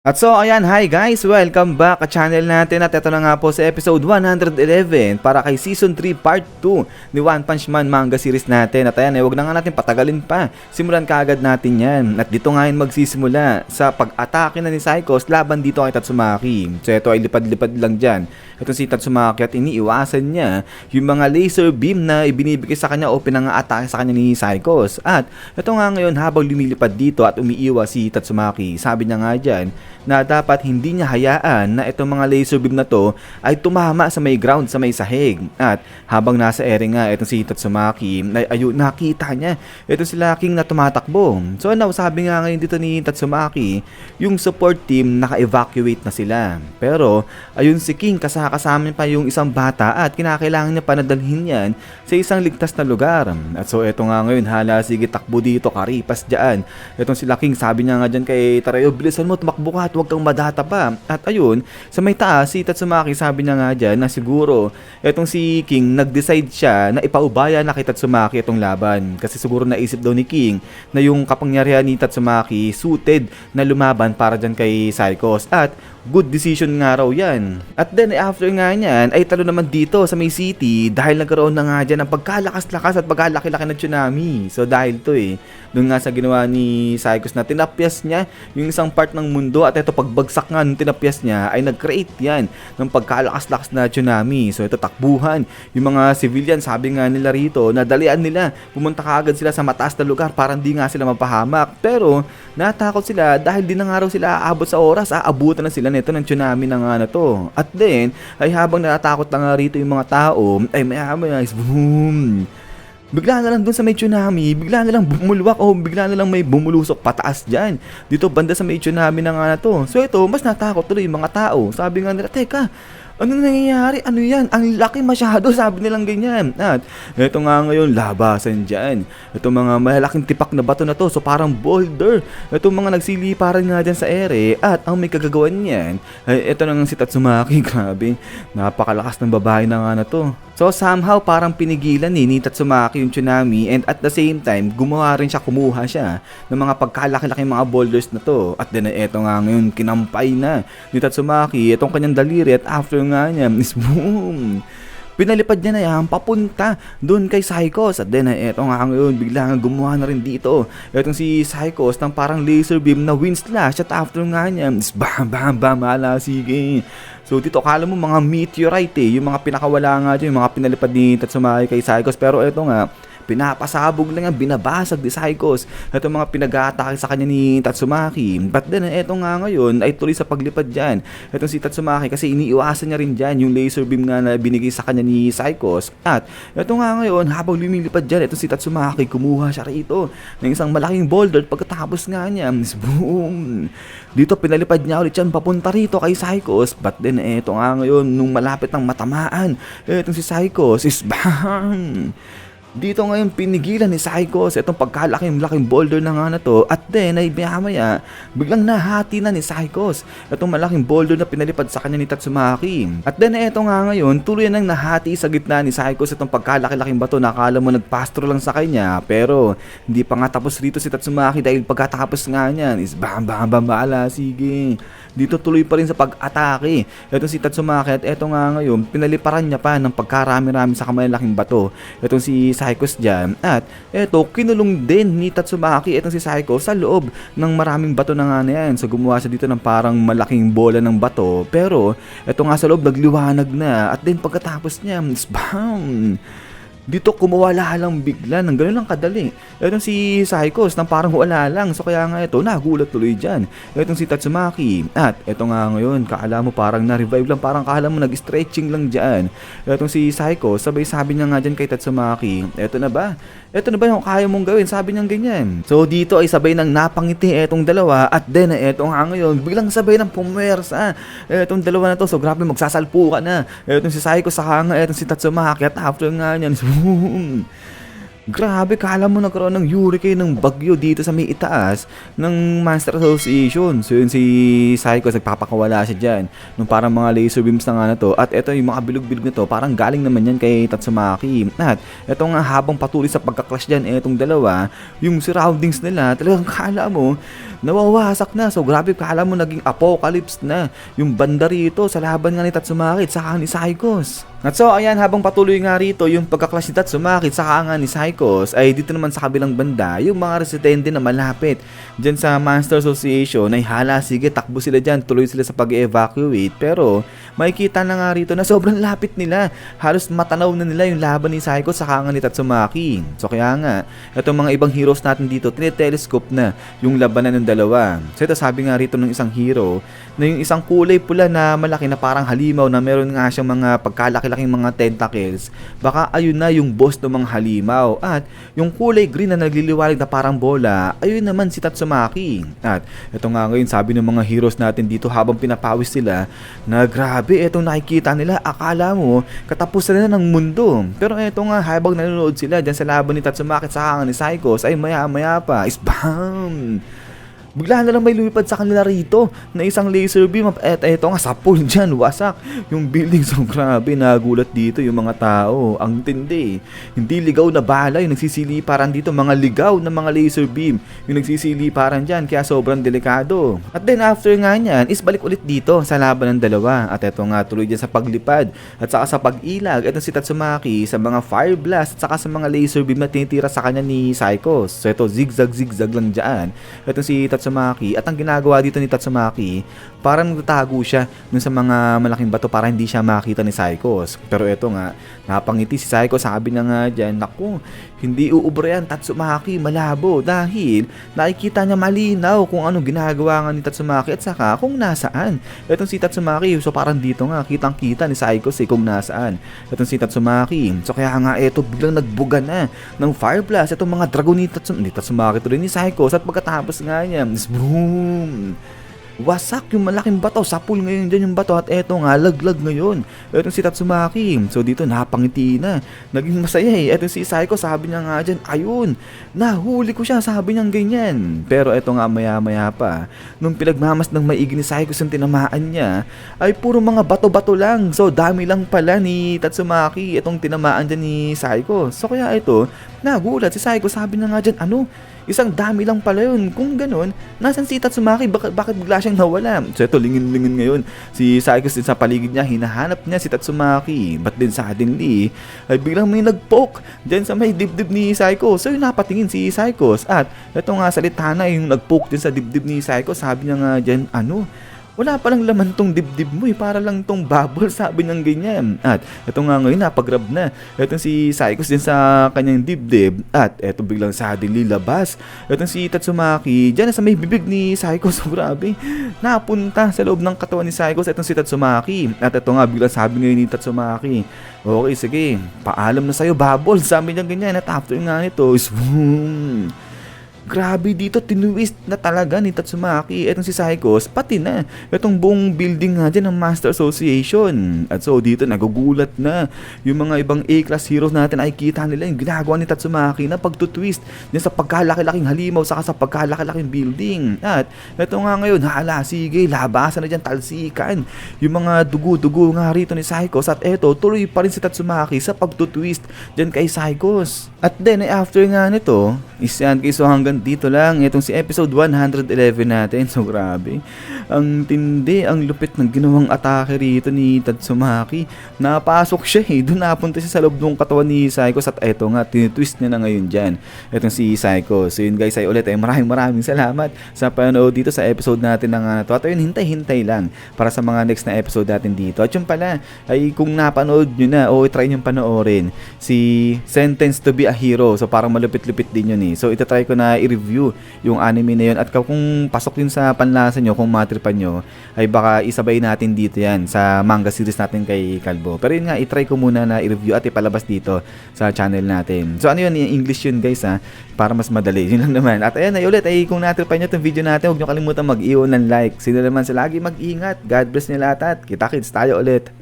At so ayan, hi guys! Welcome back sa channel natin at ito na nga po sa episode 111 para kay Season 3 Part 2 ni One Punch Man manga series natin. At ayan, huwag na nga natin patagalin pa. Simulan kaagad natin yan. At dito nga yun magsisimula sa pag-atake na ni Psychos laban dito kay Tatsumaki. So ito ay lipad-lipad lang dyan. Ito si Tatsumaki at iniiwasan niya yung mga laser beam na ibinibigay sa kanya o pinang-atake sa kanya ni Psychos. At ito nga ngayon habang lumilipad dito at umiiwas si Tatsumaki, sabi niya nga dyan na dapat hindi niya hayaan na itong mga laser beam na to ay tumama sa may ground, sa may sahig. At habang nasa ere nga itong si Tatsumaki, ayun, nakita niya itong si King na tumatakbo. So now, sabi nga ngayon dito ni Tatsumaki, yung support team naka-evacuate na sila. Pero ayun si King, kasama pa yung isang bata at kinakailangan niya panadalhin yan sa isang ligtas na lugar. At so eto nga ngayon, hala sige takbo dito, karipas dyan. Itong si King, sabi niya nga dyan kay Tarayo, bilisan mo, tumakbo ka at huwag kang madata pa. At ayun, sa may taas, si Tatsumaki sabi niya nga dyan na siguro etong si King nag-decide siya na ipaubaya na kay Tatsumaki itong laban. Kasi siguro naisip daw ni King na yung kapangyarihan ni Tatsumaki suited na lumaban para dyan kay Psychos. At good decision nga raw yan. At then after nga niyan ay talo naman dito sa may city dahil nagkaroon na nga dyan ng pagkalakas-lakas at pagkalaki-laki na tsunami. So dahil to doon nga sa ginawa ni Psychos na tinapyas niya yung isang part ng mundo at ito pagbagsak nga nung tinapyas niya ay nag-create yan ng pagkalakas-lakas na tsunami. So ito takbuhan. Yung mga civilian sabi nga nila rito na dalian nila. Pumunta kaagad sila sa mataas na lugar para hindi nga sila mapahamak. Pero natakot sila dahil di na nga raw sila aabot sa oras. Aabutan na sila nito ng tsunami na nga na to. At then ay habang natatakot na nga rito yung mga tao ay maya-maya boom, bigla na lang dun sa may tsunami, bigla na lang bumulwak o bigla na lang may bumulusok pataas dyan. Dito banda sa may tsunami na nga na to. So ito, mas natakot tuloy yung mga tao. Sabi nga nila, teka, ano nangyayari? Ano yan? Ang laki masyado, sabi nilang ganyan. At ito nga ngayon, labasan dyan. Ito mga malalaking tipak na bato na to, so parang boulder. Ito mga nagsiliparan nga dyan sa ere. At ang may kagagawan niyan, ay ito na nga si Tatsumaki, grabe. Napakalakas ng babae na nga na to. So somehow parang pinigilan ni Tatsumaki yung tsunami and at the same time, gumawa rin siya, kumuha siya ng mga pagkalaki-laki mga boulders na to. At then eto nga ngayon, kinampay na ni Tatsumaki itong kanyang daliri at after nga niya is boom, pinalipad niya na yan papunta doon kay Psychos. At then eto nga ngayon, bigla nga gumawa na rin dito etong si Psychos ng parang laser beam na wind slash at after nga niya is bam bam bam, ala sige. So dito akala mo mga meteorite yung mga pinakawala nga dyan, yung mga pinalipad ni Tatsumaki kay Psychos. Pero eto nga, pinapasabog lang yan, binabasag ni Psychos ito mga pinag-aatake sa kanya ni Tatsumaki. But then eto nga ngayon ay tuloy sa paglipad dyan etong si Tatsumaki kasi iniiwasan niya rin dyan yung laser beam nga na binigay sa kanya ni Psychos. At eto nga ngayon, habang lumilipad dyan etong si Tatsumaki, kumuha siya rito ng isang malaking boulder. Pagkatapos nga niya, boom, dito pinalipad niya ulit yan papunta rito kay Psychos. But then eto nga ngayon, nung malapit ng matamaan etong si Psychos is bang, dito ngayon pinigilan ni Psychos itong pagkalaking boulder na nga na to. At then ay maya biglang nahati na ni Psychos itong malaking boulder na pinalipad sa kanya ni Tatsumaki. At then eto nga ngayon, tuloy nang nahati sa gitna ni Psychos itong pagkalaking bato na akala mo nagpastro lang sa kanya. Pero hindi pa nga tapos rito si Tatsumaki dahil pagkatapos nga niyan is bam bam bam, ala sige. Dito tuloy pa rin sa pag-atake etong si Tatsumaki. At eto nga ngayon, pinaliparan niya pa ng pagkarami-rami sa kamalaking bato etong si Psychos dyan. At eto, kinulong din ni Tatsumaki etong si Psychos sa loob ng maraming bato na nga na yan. So gumawa siya dito ng parang malaking bola ng bato. Pero eto nga sa loob nagliwanag na. At then pagkatapos niya, bam, dito kumawala lang bigla ng gano'n lang kadali etong si Psychos nang parang wala lang. So kaya nga ito, nagulat tuloy dyan etong si Tatsumaki. At eto nga ngayon, kaala mo parang na-revive lang, parang kaala mo nag-stretching lang dyan etong si Psychos. Sabay sabi niya nga dyan kay Tatsumaki, eto na ba? Eto na ba yung kaya mong gawin? Sabi niyang ganyan. So dito ay sabay nang napangiti etong dalawa. At then eto nga ngayon, biglang sabay ng pumersa etong dalawa na to. So grabe, magsasalpukan na etong si Psychos sa hanga etong si Tatsumaki. At after nga niyan, boom, Grabe, kala mo nagkaroon ng hurricane ng bagyo dito sa may itaas ng Monster Association. So yun si Psycho, nagpapakawala siya dyan nung parang mga laser beams na nga na to. At eto yung mga bilog-bilog na to, parang galing naman yan kay Tatsumaki. At eto nga habang patuloy sa pagka-clash dyan, etong dalawa, yung surroundings nila, talagang kala mo, nawawasak na. So grabe, kala mo naging apocalypse na yung banda rito sa laban nga ni Tatsumaki at saka ni Psychos. At so ayan, habang patuloy nga rito yung pagka-clash ni Tatsumaki at saka nga ni Psychos, ay dito naman sa kabilang banda yung mga residente na malapit dyan sa Monster Association ay hala, sige, takbo sila dyan, tuloy sila sa pag-evacuate. Pero makikita na nga rito na sobrang lapit nila, halos matanaw na nila yung laban ni Psychos saka nga ni Tatsumaki. So kaya nga, itong mga ibang heroes natin dito, tinetelescope na yung labanan ng dalawa. So ito, sabi nga rito ng isang hero na yung isang kulay pula na malaki na parang halimaw na meron nga siyang mga pagkalaki-laking mga tentacles, baka ayun na yung boss ng mga halimaw. At yung kulay green na nagliliwanag na parang bola, ayun naman si Tatsumaki. At ito nga ngayon, sabi ng mga heroes natin dito habang pinapawis sila, na grabe, etong nakikita nila, akala mo katapusan na ng mundo. Pero eto nga, habang nanonood sila dyan sa laban ni Tatsumaki sa hanga ni Psychos, ay maya-maya pa, isbam! Bigla na lang may lumipad sa kanila rito na isang laser beam at eto nga sapul dyan, wasak yung building. So grabe, nagulat dito yung mga tao, ang tindi. Hindi ligaw na bala yung nagsisiliparan dito, mga ligaw na mga laser beam yung nagsisiliparan dyan, kaya sobrang delikado. At then after nga nyan is balik ulit dito sa laban ng dalawa. At eto nga tuloy dyan sa paglipad at saka sa pag-ilag, eto si Tatsumaki sa mga fire blast at saka sa mga laser beam na tinitira sa kanya ni Psychos. So eto, zigzag lang dyan. Eto si Tatsumaki, at ang ginagawa dito ni Tatsumaki, parang nagtatago siya dun sa mga malaking bato para hindi siya makita ni Psychos. Pero eto nga, napangiti si Psychos, sabi na nga dyan, naku, hindi uubra yan Tatsumaki, malabo, dahil nakikita niya malinaw kung anong ginagawa nga ni Tatsumaki at saka kung nasaan. Etong si Tatsumaki, so parang dito nga, kitang-kita ni Psychos kung nasaan etong si Tatsumaki. So kaya nga eto, biglang nagbuga na ng fire blast itong mga dragon ni Tatsumaki to rin ni Psychos. At pagkatapos nga niya, boom! Wasak yung malaking bato, sapul ngayon dyan yung bato. At eto nga, laglag ngayon etong si Tatsumaki. So dito napangiti na, naging masaya eh. Etong si Psycho, sabi niya nga dyan, ayun, nahuli ko siya, sabi niya ganyan. Pero eto nga, maya-maya pa, nung pinagmamas ng maigi ni Psycho yung tinamaan niya, ay puro mga bato-bato lang. So dami lang pala ni Tatsumaki itong tinamaan dyan ni Psycho. So kaya ito, nagulat si Psycho, sabi niya nga dyan, ano, isang dami lang pala yun. Kung ganun, nasan si Tatsumaki? Bakit bigla siyang nawala? So ito, lingin-lingin ngayon si Psychos din sa paligid niya, hinahanap niya si Tatsumaki. But then suddenly, ay biglang may nagpoke dyan sa may dibdib ni Psychos. So yun, napatingin si Psychos. At ito nga, salita na yung nagpoke din sa dibdib ni Psychos. Sabi niya nga dyan, ano, wala palang laman tong dibdib mo eh, para lang tong bubble, sabi ng ganyan. At eto nga ngayon, napagrab na etong si Psychos din sa kanyang dibdib. At eto biglang suddenly labas etong si Tatsumaki dyan sa may bibig ni Psychos. So grabe, napunta sa loob ng katawan ni Psychos etong si Tatsumaki. At eto nga biglang sabi ngayon ni Tatsumaki, okay, sige, paalam na sa'yo bubble, sabi niya ganyan. At after nga nito is boom! Grabe dito, tinwist na talaga ni Tatsumaki etong si Psychos, pati na itong buong building nga dyan ng Master Association. At so dito nagugulat na yung mga ibang A-class heroes natin, ay kita nila yung ginagawa ni Tatsumaki na pagtutwist dyan sa pagkalaki-laking halimaw saka sa pagkalaki-laking building. At ito nga ngayon, hala, sige, labasan na dyan, talsikan yung mga dugo-dugo nga rito ni Psychos. At eto, tuloy pa rin si Tatsumaki sa pagtutwist dyan kay Psychos. At then after nga nito, isyan kay, so hanggang dito lang itong si episode 111 natin. So grabe, ang tindi, ang lupit ng ginawang atake rito ni Tatsumaki. Napasok siya eh, doon napunta siya sa loob ng katawan ni Psychos. At eto nga, tinitwist niya na ngayon dyan itong si Psychos. So yun guys, ay ulit ay maraming salamat sa panonood dito sa episode natin ng to. At yun, hintay lang para sa mga next na episode natin dito. At yun pala, ay kung napanood nyo na o try nyo panoorin si Sentenced to be a Hero, so parang malupit-lupit din yun eh. So itatry ko na i-review yung anime na yun. At kung pasok yun sa panlasa nyo, kung matripan nyo, ay baka isabay natin dito yan sa manga series natin kay Kalbo. Pero yun nga, itry ko muna na i-review at ipalabas dito sa channel natin. So ano yun, English yun guys ha, para mas madali. Yun lang naman. At ayan, ay ulit, ay kung natripan nyo itong video natin, huwag nyo kalimutan mag-iwan ng like. Sino naman sa lagi mag-ingat. God bless nyo lahat at kita-kits tayo ulit.